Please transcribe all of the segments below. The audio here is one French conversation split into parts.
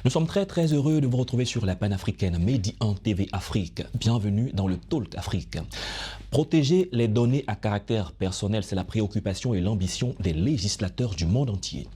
Nous sommes très heureux de vous retrouver sur la panafricaine Médian TV Afrique. Bienvenue dans le Talk Afrique. Protéger les données à caractère personnel, c'est la préoccupation et l'ambition des législateurs du monde entier.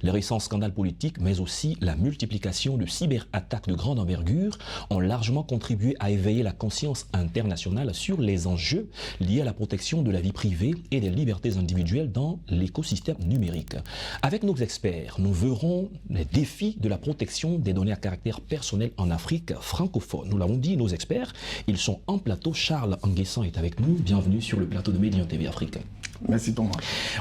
Les récents scandales politiques, mais aussi la multiplication de cyberattaques de grande envergure ont largement contribué à éveiller la conscience internationale sur les enjeux liés à la protection de la vie privée et des libertés individuelles dans l'écosystème numérique. Avec nos experts, nous verrons les défis de la protection des données à caractère personnel en Afrique francophone. Nous l'avons dit, nos experts, ils sont en plateau. Charles Anguessan est avec nous. Bienvenue sur le plateau de Médian TV Afrique. Merci Thomas.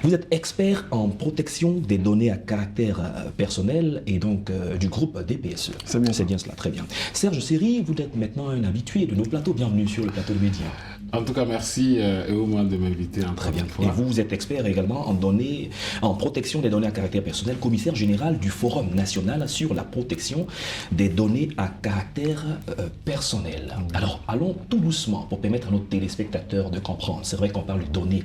Vous êtes expert en protection des données à caractère personnel et donc du groupe DPSE. C'est bien cela, très bien. Serge Seri, vous êtes maintenant un habitué de nos plateaux. Bienvenue sur le plateau de Médian. En tout cas, merci au moins de m'inviter très bien. Et vous êtes expert également en protection des données à caractère personnel, commissaire général du Forum national sur la protection des données à caractère personnel. Alors, allons tout doucement pour permettre à nos téléspectateurs de comprendre. C'est vrai qu'on parle de données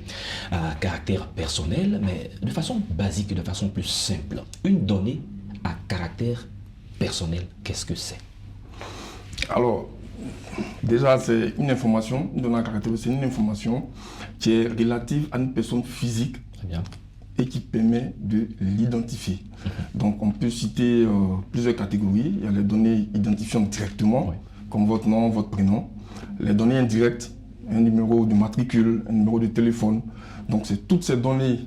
à caractère personnel, mais de façon basique, de façon plus simple. Une donnée à caractère personnel, qu'est-ce que c'est? Alors, déjà, c'est une information, une donnée à caractère, c'est une information qui est relative à une personne physique et qui permet de l'identifier. Donc, on peut citer plusieurs catégories. Il y a les données identifiantes directement, comme votre nom, votre prénom. Les données indirectes, un numéro de matricule, un numéro de téléphone. Donc, c'est toutes ces données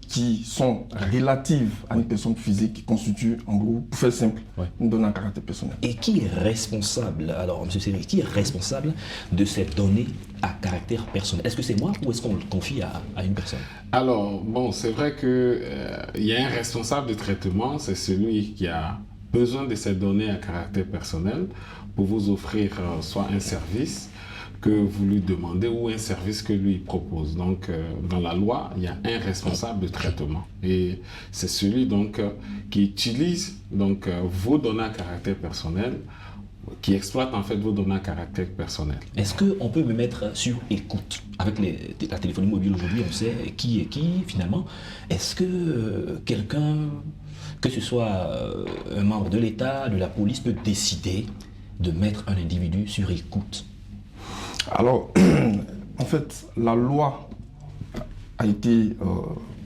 qui sont relatives à une personne physique qui constituent, en gros, pour faire simple, une donnée à caractère personnel. Et qui est responsable, alors, M. Seri, qui est responsable de ces données à caractère personnel? Est-ce que c'est moi ou est-ce qu'on le confie à une personne? Alors, bon, c'est vrai qu'il y a un responsable de traitement, c'est celui qui a besoin de ces données à caractère personnel pour vous offrir soit un service que vous lui demandez ou un service que lui propose. Donc, dans la loi, il y a un responsable de traitement. Et c'est celui donc qui utilise donc, vos données à caractère personnel, qui exploite en fait vos données à caractère personnel. Est-ce qu'on peut me mettre sur écoute? Avec la téléphonie mobile aujourd'hui, on sait qui est qui finalement. Est-ce que quelqu'un, que ce soit un membre de l'État, de la police, peut décider de mettre un individu sur écoute? Alors, en fait, la loi a été,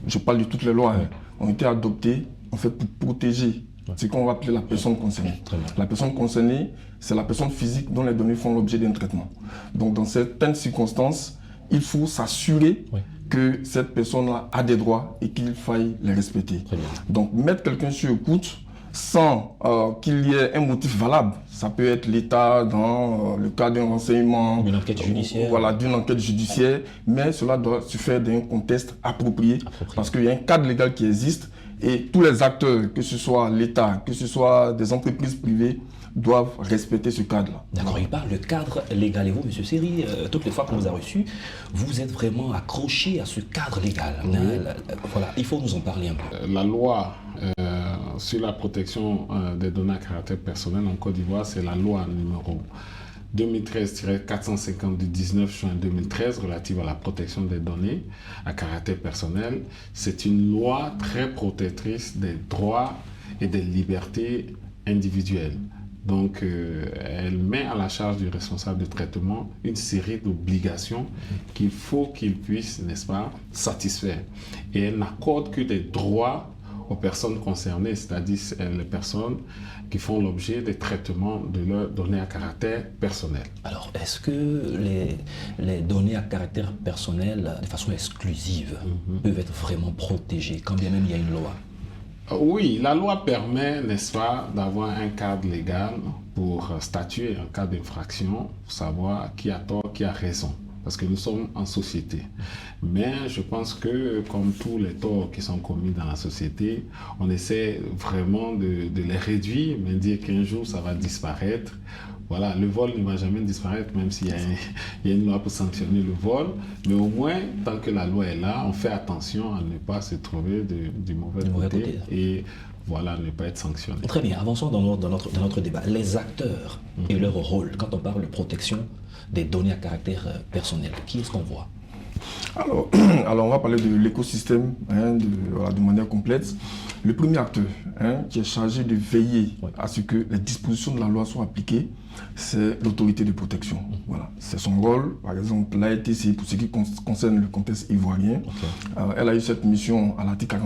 je parle de toutes les lois, ont été adoptées en fait, pour protéger ce qu'on va appeler la personne concernée. La personne concernée, c'est la personne physique dont les données font l'objet d'un traitement. Donc, dans certaines circonstances, il faut s'assurer que cette personne-là a des droits et qu'il faille les respecter. Donc, mettre quelqu'un sur écoute sans qu'il y ait un motif valable. Ça peut être l'État dans le cas d'un renseignement, d'une enquête judiciaire. Voilà, d'une enquête judiciaire, mais cela doit se faire dans un contexte approprié. Parce qu'il y a un cadre légal qui existe et tous les acteurs, que ce soit l'État, que ce soit des entreprises privées, doivent respecter ce cadre-là. D'accord, il parle de cadre légal. Et vous, M. Seri, toutes les fois qu'on vous a reçu, vous êtes vraiment accroché à ce cadre légal. Voilà, il faut nous en parler un peu. La loi sur la protection des données à caractère personnel en Côte d'Ivoire, c'est la loi numéro 2013-450 du 19 juin 2013 relative à la protection des données à caractère personnel. C'est une loi très protectrice des droits et des libertés individuelles. Donc, elle met à la charge du responsable de traitement une série d'obligations qu'il faut qu'il puisse, n'est-ce pas, satisfaire. Et elle n'accorde que des droits aux personnes concernées, c'est-à-dire les personnes qui font l'objet des traitements de leurs données à caractère personnel. Alors, est-ce que les données à caractère personnel, de façon exclusive, peuvent être vraiment protégées, quand bien même il y a une loi? Oui, la loi permet, n'est-ce pas, d'avoir un cadre légal pour statuer en cas d'infraction, pour savoir qui a tort, qui a raison. Parce que nous sommes en société. Mais je pense que, comme tous les torts qui sont commis dans la société, on essaie vraiment de les réduire, mais dire qu'un jour ça va disparaître. Voilà, le vol ne va jamais disparaître, même s'il y a une loi pour sanctionner le vol. Mais au moins, tant que la loi est là, on fait attention à ne pas se trouver du mauvais côté. Et voilà, ne pas être sanctionné. Très bien, avançons dans notre débat. Les acteurs et leur rôle, quand on parle de protection des données à caractère personnel, qui est-ce qu'on voit? Alors, alors, on va parler de l'écosystème de manière complète. Le premier acteur qui est chargé de veiller à ce que les dispositions de la loi soient appliquées, c'est l'autorité de protection. Voilà. C'est son rôle. Par exemple, l'ARTC, pour ce qui concerne le contexte ivoirien, elle a eu cette mission à l'article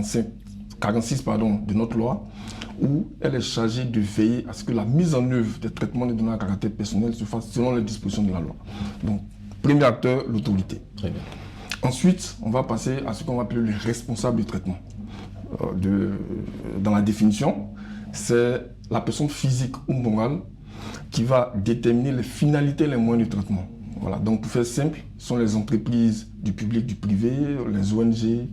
46 de notre loi, où elle est chargée de veiller à ce que la mise en œuvre des traitements des données à caractère personnel se fasse selon les dispositions de la loi. Donc, premier acteur, l'autorité. Très bien. Ensuite, on va passer à ce qu'on va appeler le responsable du traitement. Dans la définition, c'est la personne physique ou morale qui va déterminer les finalités et les moyens du traitement. Voilà. Donc, pour faire simple, ce sont les entreprises du public, du privé, les ONG,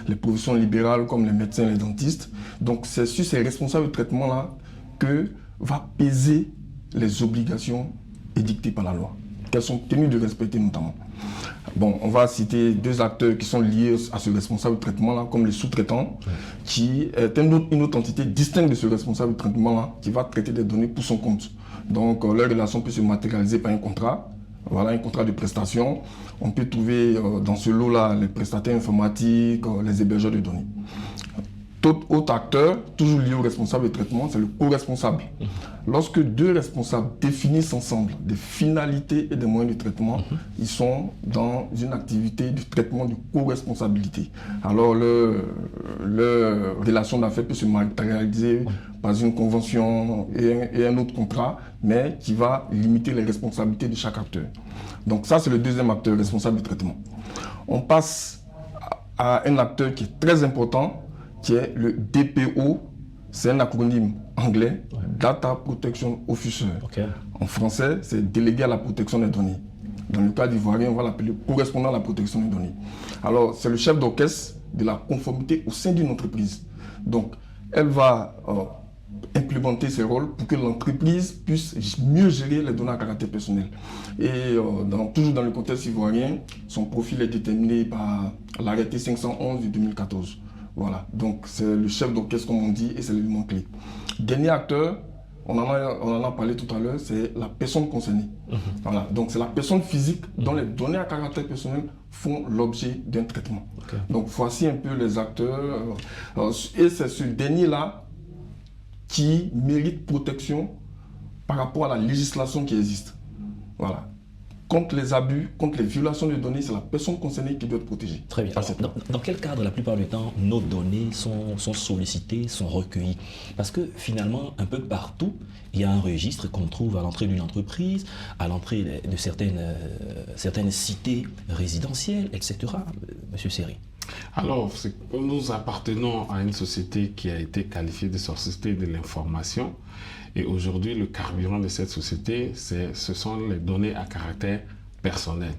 les professions libérales comme les médecins et les dentistes. Donc, c'est sur ces responsables de traitement-là que va peser les obligations édictées par la loi, qu'elles sont tenues de respecter notamment. Bon, on va citer deux acteurs qui sont liés à ce responsable de traitement-là, comme les sous-traitants, qui est une autre entité distincte de ce responsable de traitement-là, qui va traiter des données pour son compte. Donc, leur relation peut se matérialiser par un contrat. Voilà, un contrat de prestation. On peut trouver dans ce lot-là les prestataires informatiques, les hébergeurs de données. Tout autre acteur, toujours lié au responsable de traitement, c'est le co-responsable. Lorsque deux responsables définissent ensemble des finalités et des moyens de traitement, ils sont dans une activité de traitement de co-responsabilité. Alors, leur relation d'affaires peut se matérialiser par une convention et un autre contrat, mais qui va limiter les responsabilités de chaque acteur. Donc ça, c'est le deuxième acteur, responsable du traitement. On passe à un acteur qui est très important, qui est le DPO. C'est un acronyme anglais, Data Protection Officer. En français, c'est délégué à la protection des données. Dans le cas d'ivoirien, on va l'appeler correspondant à la protection des données. Alors, c'est le chef d'orchestre de la conformité au sein d'une entreprise. Donc, elle va implémenter ses rôles pour que l'entreprise puisse mieux gérer les données à caractère personnel. Et toujours dans le contexte ivoirien, son profil est déterminé par l'arrêté 511 de 2014. Voilà, donc c'est le chef d'orchestre comme on dit et c'est l'élément clé. Dernier acteur, on en a parlé tout à l'heure, c'est la personne concernée. Voilà, donc c'est la personne physique dont les données à caractère personnel font l'objet d'un traitement. Donc voici un peu les acteurs. Et c'est ce dernier-là qui mérite protection par rapport à la législation qui existe. Voilà. Contre les abus, contre les violations de données, c'est la personne concernée qui doit être protégée. Très bien. Alors, dans quel cadre, la plupart du temps, nos données sont sollicitées, sont recueillies? Parce que finalement, un peu partout, il y a un registre qu'on trouve à l'entrée d'une entreprise, à l'entrée de certaines cités résidentielles, etc. Monsieur Seri. Alors, nous appartenons à une société qui a été qualifiée de société de l'information. Et aujourd'hui, le carburant de cette société, ce sont les données à caractère personnel.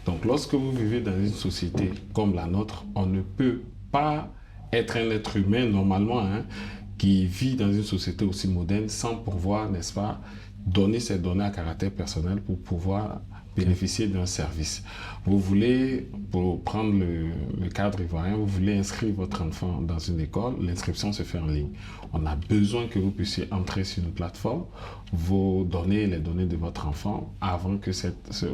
Donc, lorsque vous vivez dans une société comme la nôtre, on ne peut pas être un être humain normalement qui vit dans une société aussi moderne sans pouvoir, n'est-ce pas, donner ces données à caractère personnel pour pouvoir bénéficier d'un service. Vous voulez, pour prendre le cadre ivoirien, vous voulez inscrire votre enfant dans une école, l'inscription se fait en ligne. On a besoin que vous puissiez entrer sur une plateforme, vos données, les données de votre enfant, avant que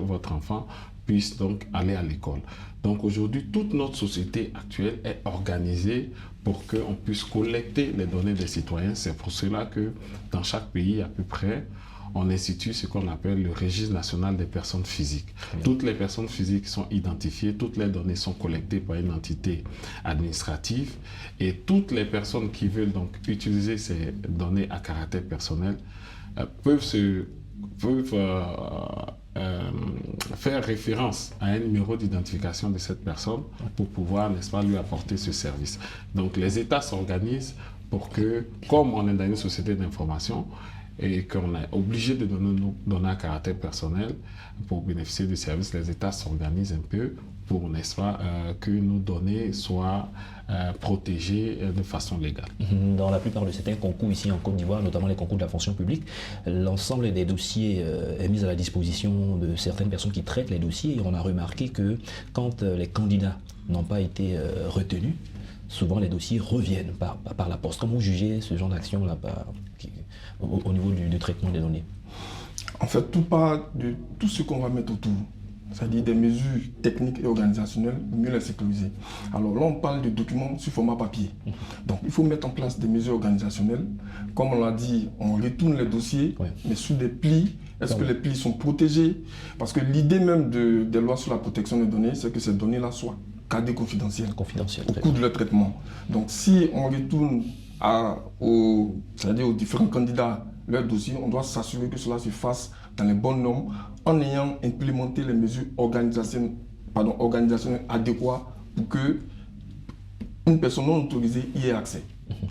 votre enfant puisse donc aller à l'école. Donc aujourd'hui, toute notre société actuelle est organisée pour qu'on puisse collecter les données des citoyens. C'est pour cela que dans chaque pays, à peu près, on institue ce qu'on appelle le registre national des personnes physiques. Toutes les personnes physiques sont identifiées, toutes les données sont collectées par une entité administrative et toutes les personnes qui veulent donc utiliser ces données à caractère personnel peuvent faire référence à un numéro d'identification de cette personne pour pouvoir, n'est-ce pas, lui apporter ce service. Donc les États s'organisent pour que, comme on est dans une société d'information, et qu'on est obligé de donner nos données à caractère personnel pour bénéficier du service, les États s'organisent un peu pour, n'est-ce pas, que nos données soient protégées de façon légale. Dans la plupart de certains concours ici en Côte d'Ivoire, notamment les concours de la fonction publique, l'ensemble des dossiers est mis à la disposition de certaines personnes qui traitent les dossiers et on a remarqué que quand les candidats n'ont pas été retenus, souvent les dossiers reviennent par la poste. Comment vous jugez ce genre d'action-là au niveau du traitement des données? En fait, tout part de tout ce qu'on va mettre autour. c'est-à-dire des mesures techniques et organisationnelles, mieux les sécuriser. Alors là, on parle de documents sur format papier. Donc il faut mettre en place des mesures organisationnelles. Comme on l'a dit, on retourne les dossiers, mais sous des plis. Est-ce que les plis sont protégés? Parce que l'idée même des lois sur la protection des données, c'est que ces données-là soient gardées confidentielles au cours de leur traitement. Donc si on retourne c'est-à-dire aux différents candidats leur dossier, on doit s'assurer que cela se fasse dans les bonnes normes en ayant implémenté les mesures organisationnelles adéquates pour que une personne non autorisée y ait accès.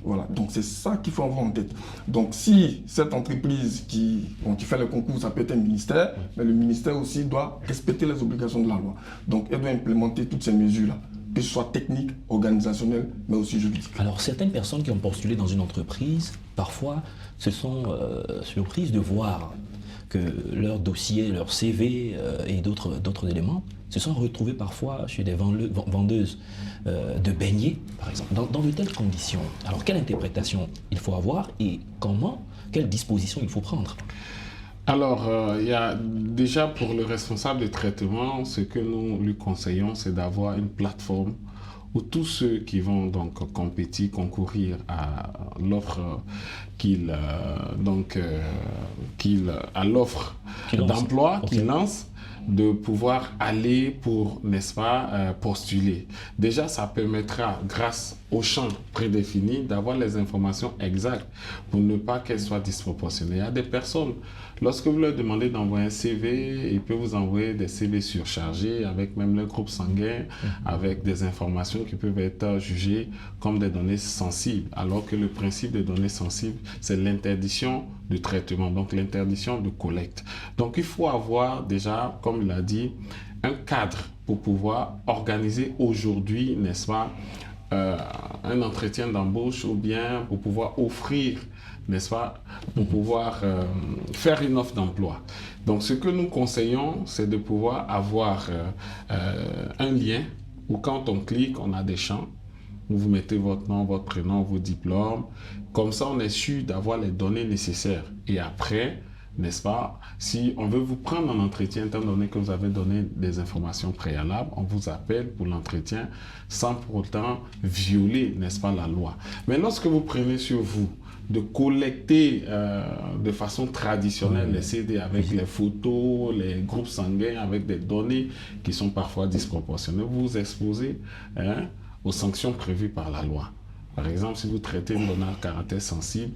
Voilà, donc c'est ça qu'il faut avoir en tête. Donc si cette entreprise qui fait le concours, ça peut être un ministère, mais le ministère aussi doit respecter les obligations de la loi. Donc elle doit implémenter toutes ces mesures-là, que ce soit techniques, organisationnelles, mais aussi juridiques. Alors certaines personnes qui ont postulé dans une entreprise, parfois se sont surprises de voir que leur dossier, leur CV et d'autres éléments se sont retrouvés parfois chez des vendeuses de beignets, par exemple, dans de telles conditions. Alors, quelle interprétation il faut avoir et quelles dispositions il faut prendre? Alors, il y a déjà pour le responsable de traitement, ce que nous lui conseillons, c'est d'avoir une plateforme où tous ceux qui vont donc concourir à l'offre d'emploi qu'il lance, de pouvoir aller pour, n'est-ce pas, postuler. Déjà, ça permettra, grâce au champ prédéfini, d'avoir les informations exactes pour ne pas qu'elles soient disproportionnées. Il y a des personnes, lorsque vous leur demandez d'envoyer un CV, ils peuvent vous envoyer des CV surchargés avec même le groupe sanguin, avec des informations qui peuvent être jugées comme des données sensibles, alors que le principe des données sensibles, c'est l'interdiction de traitement, donc l'interdiction de collecte. Donc il faut avoir déjà, comme il l'a dit, un cadre pour pouvoir organiser aujourd'hui, n'est-ce pas, un entretien d'embauche ou bien pour pouvoir offrir, n'est-ce pas, pour pouvoir faire une offre d'emploi. Donc ce que nous conseillons, c'est de pouvoir avoir un lien où quand on clique, on a des champs où vous mettez votre nom, votre prénom, vos diplômes. Comme ça, on est sûr d'avoir les données nécessaires. Et après, n'est-ce pas, si on veut vous prendre en entretien, étant donné que vous avez donné des informations préalables, on vous appelle pour l'entretien sans pour autant violer, n'est-ce pas, la loi. Mais lorsque vous prenez sur vous de collecter de façon traditionnelle les CD avec les photos, les groupes sanguins, avec des données qui sont parfois disproportionnées, vous vous exposez aux sanctions prévues par la loi. Par exemple, si vous traitez une donnée à caractère sensible,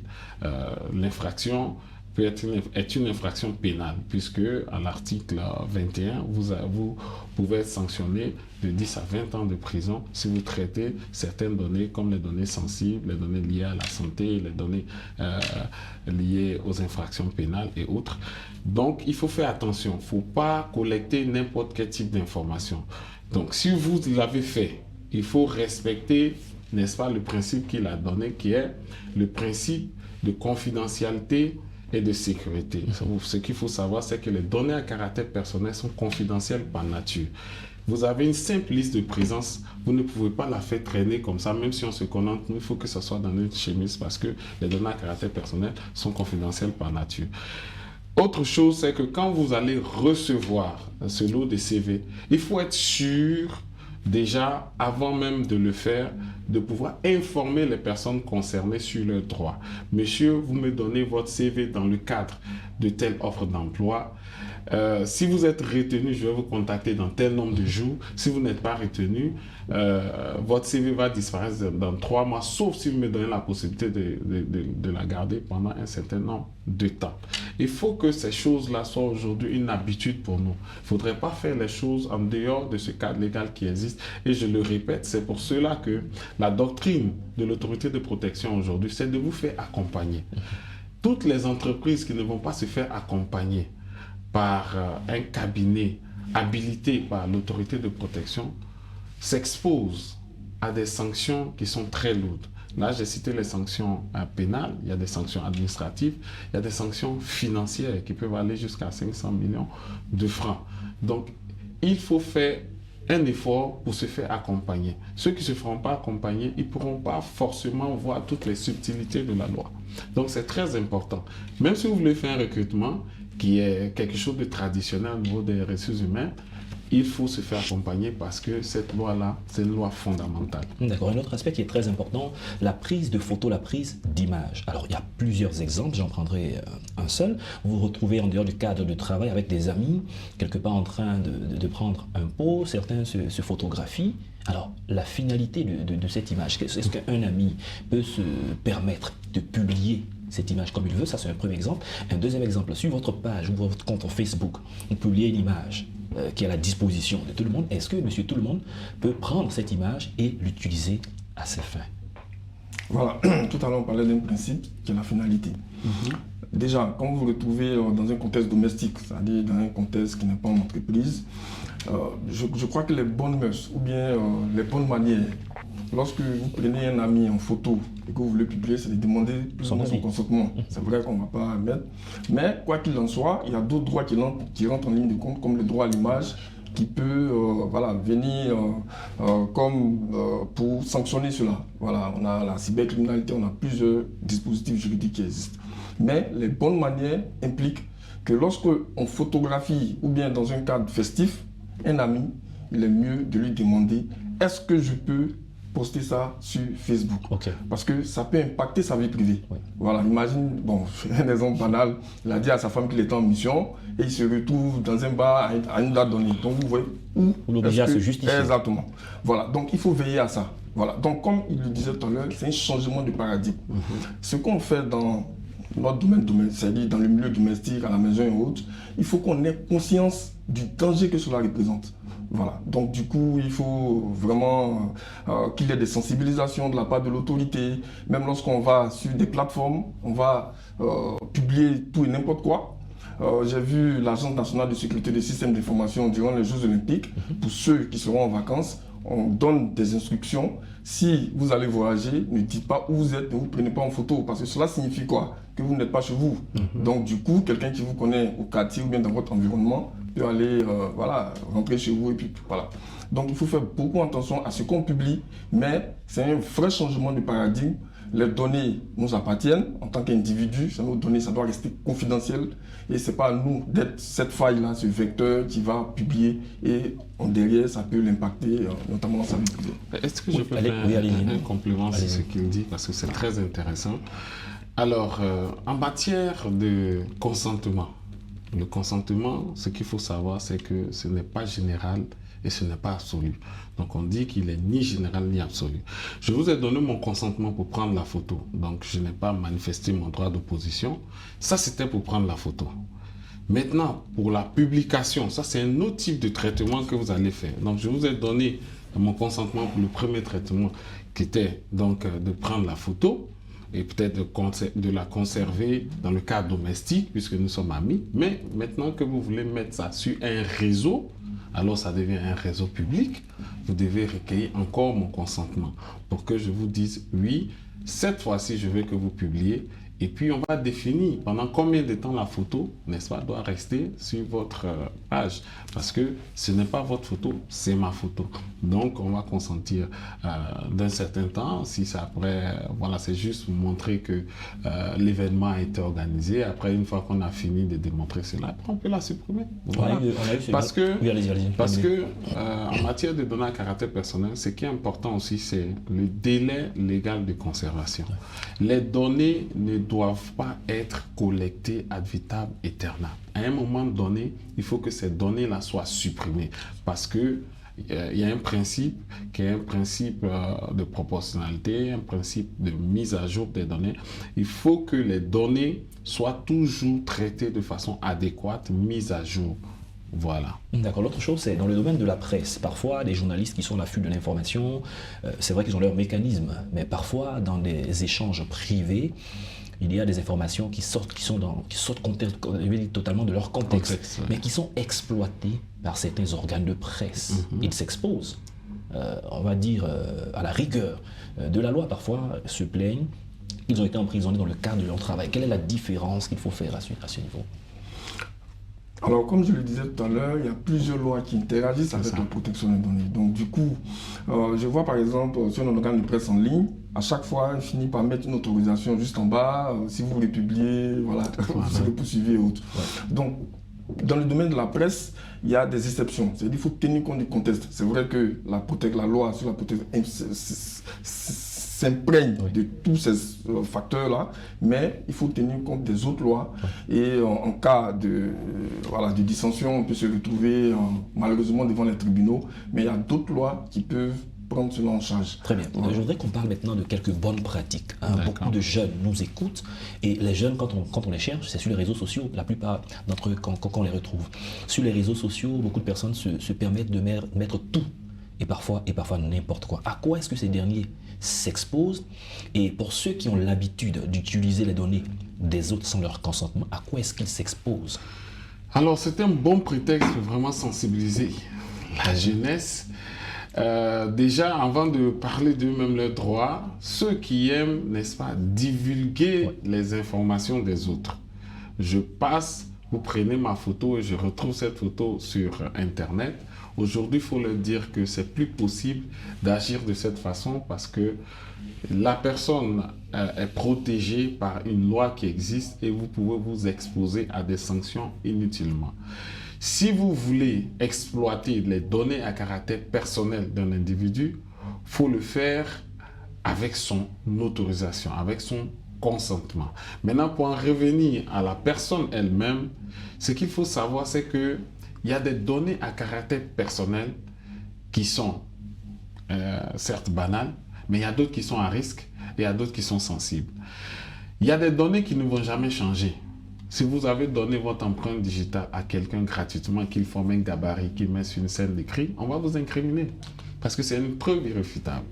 l'infraction est une infraction pénale, puisque à l'article 21, vous pouvez être sanctionné de 10 à 20 ans de prison si vous traitez certaines données comme les données sensibles, les données liées à la santé, les données liées aux infractions pénales et autres. Donc, il faut faire attention. Il ne faut pas collecter n'importe quel type d'information. Donc, si vous l'avez fait, il faut respecter, n'est-ce pas, le principe qu'il a donné, qui est le principe de confidentialité et de sécurité. Ce qu'il faut savoir, c'est que les données à caractère personnel sont confidentielles par nature. Vous avez une simple liste de présence, vous ne pouvez pas la faire traîner comme ça, même si on se connaît, il faut que ce soit dans une chemise parce que les données à caractère personnel sont confidentielles par nature. Autre chose, c'est que quand vous allez recevoir ce lot de CV, il faut être sûr, déjà, avant même de le faire, de pouvoir informer les personnes concernées sur leurs droits. Monsieur, vous me donnez votre CV dans le cadre de telle offre d'emploi. Si vous êtes retenu, je vais vous contacter dans tel nombre de jours. Si vous n'êtes pas retenu, votre CV va disparaître dans 3 mois, sauf si vous me donnez la possibilité de la garder pendant un certain nombre de temps. Il faut que ces choses-là soient aujourd'hui une habitude pour nous. Il ne faudrait pas faire les choses en dehors de ce cadre légal qui existe. Et je le répète, c'est pour cela que la doctrine de l'autorité de protection aujourd'hui, c'est de vous faire accompagner. Toutes les entreprises qui ne vont pas se faire accompagner par un cabinet habilité par l'autorité de protection s'exposent à des sanctions qui sont très lourdes. Là, j'ai cité les sanctions pénales, il y a des sanctions administratives, il y a des sanctions financières qui peuvent aller jusqu'à 500 millions de francs. Donc, il faut faire un effort pour se faire accompagner. Ceux qui ne se feront pas accompagner, ils ne pourront pas forcément voir toutes les subtilités de la loi. Donc, c'est très important. Même si vous voulez faire un recrutement, qui est quelque chose de traditionnel au niveau des ressources humaines, il faut se faire accompagner parce que cette loi-là, c'est une loi fondamentale. D'accord. Un autre aspect qui est très important, la prise de photos, la prise d'images. Alors, il y a plusieurs exemples, j'en prendrai un seul. Vous vous retrouvez en dehors du cadre de travail avec des amis, quelque part en train de prendre un pot, certains se photographient. Alors, la finalité de cette image, est-ce qu'un ami peut se permettre de publier cette image comme il veut? Ça, c'est un premier exemple. Un deuxième exemple, sur votre page ou votre compte Facebook, vous publiez une image qui est à la disposition de tout le monde. Est-ce que monsieur tout le monde peut prendre cette image et l'utiliser à ses fins? Voilà, tout à l'heure on parlait d'un principe qui est la finalité. Déjà, quand vous vous retrouvez dans un contexte domestique, c'est-à-dire dans un contexte qui n'est pas en entreprise, je crois que les bonnes mœurs ou bien les bonnes manières, lorsque vous prenez un ami en photo et que vous voulez publier, c'est de demander plus ou moins son consentement. C'est vrai qu'on ne va pas mettre. Mais quoi qu'il en soit, il y a d'autres droits qui rentrent en ligne de compte, comme le droit à l'image, qui peut venir pour sanctionner cela. Voilà, on a la cybercriminalité, on a plusieurs dispositifs juridiques qui existent. Mais les bonnes manières impliquent que lorsque on photographie ou bien dans un cadre festif, un ami, il est mieux de lui demander est-ce que je peux poster ça sur Facebook, parce que ça peut impacter sa vie privée. Voilà, imagine, bon, un exemple banal, il a dit à sa femme qu'il était en mission et il se retrouve dans un bar à une date donnée. Donc vous voyez où l'oblige à se justifier. Exactement. Voilà, donc il faut veiller à ça. Voilà, donc comme il le disait tout à l'heure, c'est un changement de paradigme. Ce qu'on fait dans notre domaine, c'est-à-dire dans le milieu domestique, à la maison et autres, il faut qu'on ait conscience du danger que cela représente. Voilà, donc du coup, il faut vraiment qu'il y ait des sensibilisations de la part de l'autorité. Même lorsqu'on va sur des plateformes, on va publier tout et n'importe quoi. J'ai vu l'Agence nationale de sécurité des systèmes d'information durant les Jeux olympiques. Pour ceux qui seront en vacances, on donne des instructions. Si vous allez voyager, ne dites pas où vous êtes, ne vous prenez pas en photo, parce que cela signifie quoi? Que vous n'êtes pas chez vous. Donc du coup, quelqu'un qui vous connaît au quartier ou bien dans votre environnement peut aller rentrer chez vous et puis voilà. Donc il faut faire beaucoup attention à ce qu'on publie, mais c'est un vrai changement de paradigme. Les données nous appartiennent en tant qu'individus, c'est nos données, ça doit rester confidentiel et c'est pas à nous d'être cette faille-là, ce vecteur qui va publier et en derrière ça peut l'impacter, notamment dans sa vie privée. Est-ce que je peux faire un complément sur ce qu'il dit parce que c'est très intéressant. Alors, en matière de consentement, le consentement, ce qu'il faut savoir, c'est que ce n'est pas général et ce n'est pas absolu. Donc, on dit qu'il est ni général ni absolu. Je vous ai donné mon consentement pour prendre la photo. Donc, je n'ai pas manifesté mon droit d'opposition. Ça, c'était pour prendre la photo. Maintenant, pour la publication, ça, c'est un autre type de traitement que vous allez faire. Donc, je vous ai donné mon consentement pour le premier traitement qui était donc de prendre la photo et peut-être de la conserver dans le cadre domestique puisque nous sommes amis. Mais maintenant que vous voulez mettre ça sur un réseau, alors ça devient un réseau public. Vous devez recueillir encore mon consentement pour que je vous dise oui, cette fois-ci je veux que vous publiez. Et puis on va définir pendant combien de temps la photo, n'est-ce pas, doit rester sur votre page. Parce que ce n'est pas votre photo, c'est ma photo. Donc on va consentir d'un certain temps. Si c'est après, voilà, c'est juste montrer que l'événement a été organisé. Après, une fois qu'on a fini de démontrer cela, après on peut la supprimer. Voilà. Parce que, en matière de données à caractère personnel, ce qui est important aussi, c'est le délai légal de conservation. Les données ne doivent pas être collectées ad vitam aeternam. À un moment donné, il faut que ces données-là soient supprimées parce que il y a un principe qui est un principe de proportionnalité, un principe de mise à jour des données. Il faut que les données soient toujours traitées de façon adéquate, mises à jour. Voilà. D'accord. L'autre chose, c'est dans le domaine de la presse. Parfois, les journalistes qui sont à l'affût de l'information, c'est vrai qu'ils ont leur mécanisme, mais parfois, dans des échanges privés, il y a des informations qui sortent totalement de leur contexte, mais qui sont exploitées par certains organes de presse. Ils s'exposent, on va dire, à la rigueur de la loi. Parfois, se plaignent. Ils ont été emprisonnés dans le cadre de leur travail. Quelle est la différence qu'il faut faire à ce niveau? Alors, comme je le disais tout à l'heure, il y a plusieurs lois qui interagissent avec la protection des données. Donc, du coup, je vois par exemple sur un organe de presse en ligne, à chaque fois, il finit par mettre une autorisation juste en bas. Si vous voulez publier, voilà, vous serez poursuivi et autres. Donc, dans le domaine de la presse, il y a des exceptions. C'est-à-dire qu'il faut tenir compte du contexte. C'est vrai que la loi sur la protection s'imprègne de tous ces facteurs-là, mais il faut tenir compte des autres lois. Et en cas de dissension, on peut se retrouver malheureusement devant les tribunaux, mais il y a d'autres lois qui peuvent prendre cela en charge. Très bien. Je voudrais qu'on parle maintenant de quelques bonnes pratiques. Beaucoup de jeunes nous écoutent et les jeunes, quand on les cherche, c'est sur les réseaux sociaux. La plupart d'entre eux, quand on les retrouve. Sur les réseaux sociaux, beaucoup de personnes se permettent de mettre tout et parfois n'importe quoi. À quoi est-ce que ces derniers s'exposent? Et pour ceux qui ont l'habitude d'utiliser les données des autres sans leur consentement, à quoi est-ce qu'ils s'exposent? Alors, c'est un bon prétexte pour vraiment sensibiliser la jeunesse. Déjà, avant de parler d'eux-mêmes leurs droits, ceux qui aiment, n'est-ce pas, divulguer les informations des autres. Je passe, vous prenez ma photo et je retrouve cette photo sur Internet. Aujourd'hui, il faut leur dire que c'est plus possible d'agir de cette façon parce que la personne est protégée par une loi qui existe et vous pouvez vous exposer à des sanctions inutilement. Si vous voulez exploiter les données à caractère personnel d'un individu, il faut le faire avec son autorisation, avec son consentement. Maintenant, pour en revenir à la personne elle-même, ce qu'il faut savoir, c'est qu'il y a des données à caractère personnel qui sont certes banales, mais il y a d'autres qui sont à risque et il y a d'autres qui sont sensibles. Il y a des données qui ne vont jamais changer. Si vous avez donné votre empreinte digitale à quelqu'un gratuitement, qu'il forme un gabarit, qu'il met sur une scène d'écrit, on va vous incriminer parce que c'est une preuve irréfutable.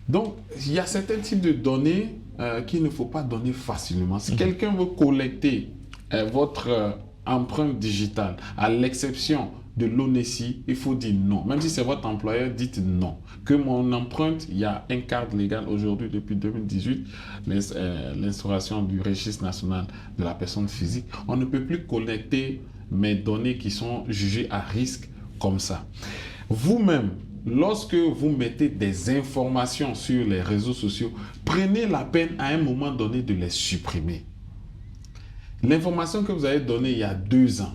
Donc, il y a certains types de données qu'il ne faut pas donner facilement. Si quelqu'un veut collecter votre empreinte digitale, à l'exception de l'ONESI, il faut dire non. Même si c'est votre employeur, dites non. Que mon empreinte, il y a un cadre légal aujourd'hui depuis 2018, l'instauration du registre national de la personne physique. On ne peut plus collecter mes données qui sont jugées à risque comme ça. Vous-même, lorsque vous mettez des informations sur les réseaux sociaux, prenez la peine à un moment donné de les supprimer. L'information que vous avez donnée il y a 2 ans,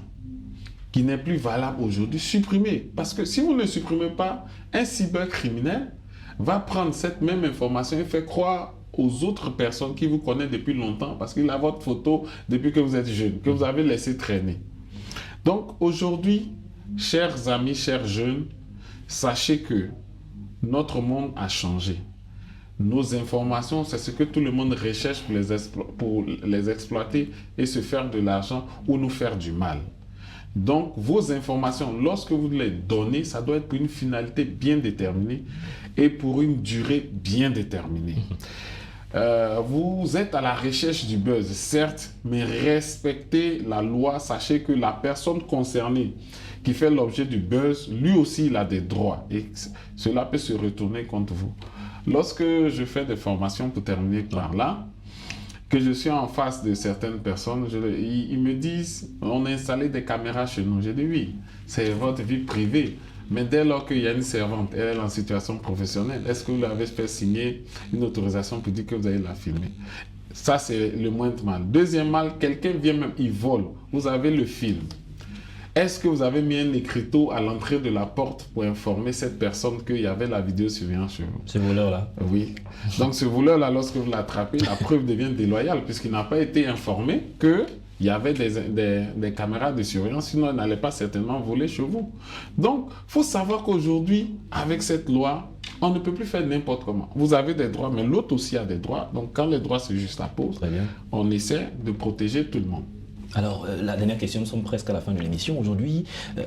qui n'est plus valable aujourd'hui, supprimez. Parce que si vous ne supprimez pas, un cybercriminel va prendre cette même information et faire croire aux autres personnes qui vous connaissent depuis longtemps, parce qu'il a votre photo depuis que vous êtes jeune, que vous avez laissé traîner. Donc aujourd'hui, chers amis, chers jeunes, sachez que notre monde a changé. Nos informations, c'est ce que tout le monde recherche pour les exploiter et se faire de l'argent ou nous faire du mal. Donc, vos informations, lorsque vous les donnez, ça doit être pour une finalité bien déterminée et pour une durée bien déterminée. Vous êtes à la recherche du buzz, certes, mais respectez la loi. Sachez que la personne concernée qui fait l'objet du buzz, lui aussi, il a des droits et cela peut se retourner contre vous. Lorsque je fais des formations, pour terminer par là, que je suis en face de certaines personnes, ils me disent, on a installé des caméras chez nous. Je dis oui, c'est votre vie privée. Mais dès lors qu'il y a une servante, elle est en situation professionnelle, est-ce que vous l'avez fait signer une autorisation pour dire que vous allez la filmer? Ça, c'est le moindre mal. Deuxième mal, quelqu'un vient même, il vole. Vous avez le film. Est-ce que vous avez mis un écriteau à l'entrée de la porte pour informer cette personne qu'il y avait la vidéosurveillance chez vous? Ce voleur-là? Oui. Donc ce voleur-là, lorsque vous l'attrapez, la preuve devient déloyale puisqu'il n'a pas été informé qu'il y avait des caméras de surveillance, sinon il n'allait pas certainement voler chez vous. Donc, il faut savoir qu'aujourd'hui, avec cette loi, on ne peut plus faire n'importe comment. Vous avez des droits, mais l'autre aussi a des droits. Donc quand les droits se juxtaposent, on essaie de protéger tout le monde. Alors, la dernière question, nous sommes presque à la fin de l'émission. Aujourd'hui,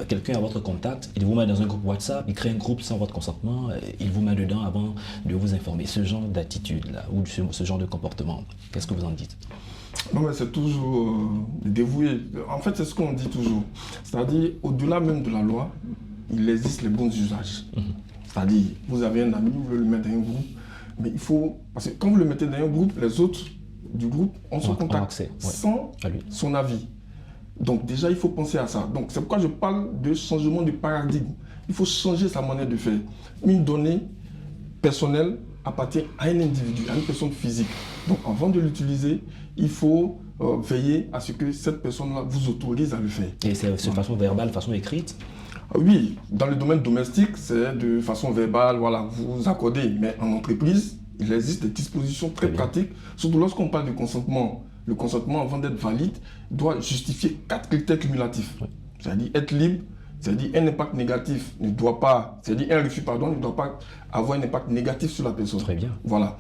quelqu'un a votre contact, il vous met dans un groupe WhatsApp, il crée un groupe sans votre consentement, il vous met dedans avant de vous informer. Ce genre d'attitude-là, ou ce genre de comportement, qu'est-ce que vous en dites? Non, mais c'est toujours dévoué. En fait, c'est ce qu'on dit toujours. C'est-à-dire, au-delà même de la loi, il existe les bons usages. C'est-à-dire, vous avez un ami, vous voulez le mettre dans un groupe, mais il faut... Parce que quand vous le mettez dans un groupe, les autres du groupe ont son contact sans son avis. Donc déjà, il faut penser à ça. Donc c'est pourquoi je parle de changement de paradigme. Il faut changer sa manière de faire. Une donnée personnelle appartient à un individu, à une personne physique. Donc avant de l'utiliser, il faut veiller à ce que cette personne-là vous autorise à le faire. Et c'est de façon verbale, de façon écrite? Oui, dans le domaine domestique, c'est de façon verbale, voilà, vous accordez. Mais en entreprise, il existe des dispositions très pratiques, surtout lorsqu'on parle de consentement. Le consentement, avant d'être valide, doit justifier 4 critères cumulatifs. Oui. C'est-à-dire être libre, c'est-à-dire un impact négatif ne doit pas, c'est-à-dire un refus, pardon, ne doit pas avoir un impact négatif sur la personne. Très bien. Voilà.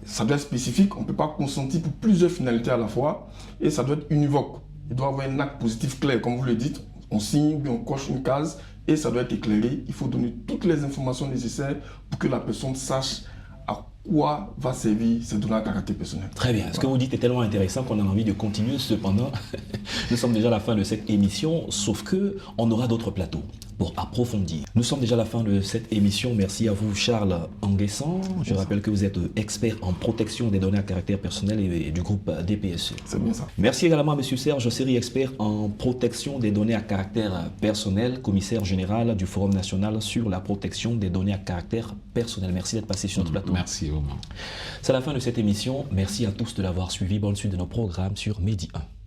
Ça doit être spécifique, on ne peut pas consentir pour plusieurs finalités à la fois, et ça doit être univoque. Il doit avoir un acte positif clair, comme vous le dites. On signe, on coche une case, et ça doit être éclairé. Il faut donner toutes les informations nécessaires pour que la personne sache à quoi va servir ces données à caractère personnel. Très bien. Ce que vous dites est tellement intéressant qu'on a envie de continuer. Cependant, nous sommes déjà à la fin de cette émission, sauf qu'on aura d'autres plateaux pour approfondir. Nous sommes déjà à la fin de cette émission. Merci à vous, Charles Anguessan. Je rappelle que vous êtes expert en protection des données à caractère personnel et du groupe DPSE. C'est bien ça. Merci également à M. Serge Seri, expert en protection des données à caractère personnel, commissaire général du Forum national sur la protection des données à caractère personnel. Merci d'être passé sur notre plateau. Merci, Romain. C'est la fin de cette émission. Merci à tous de l'avoir suivi. Bonne suite de nos programmes sur Medi 1.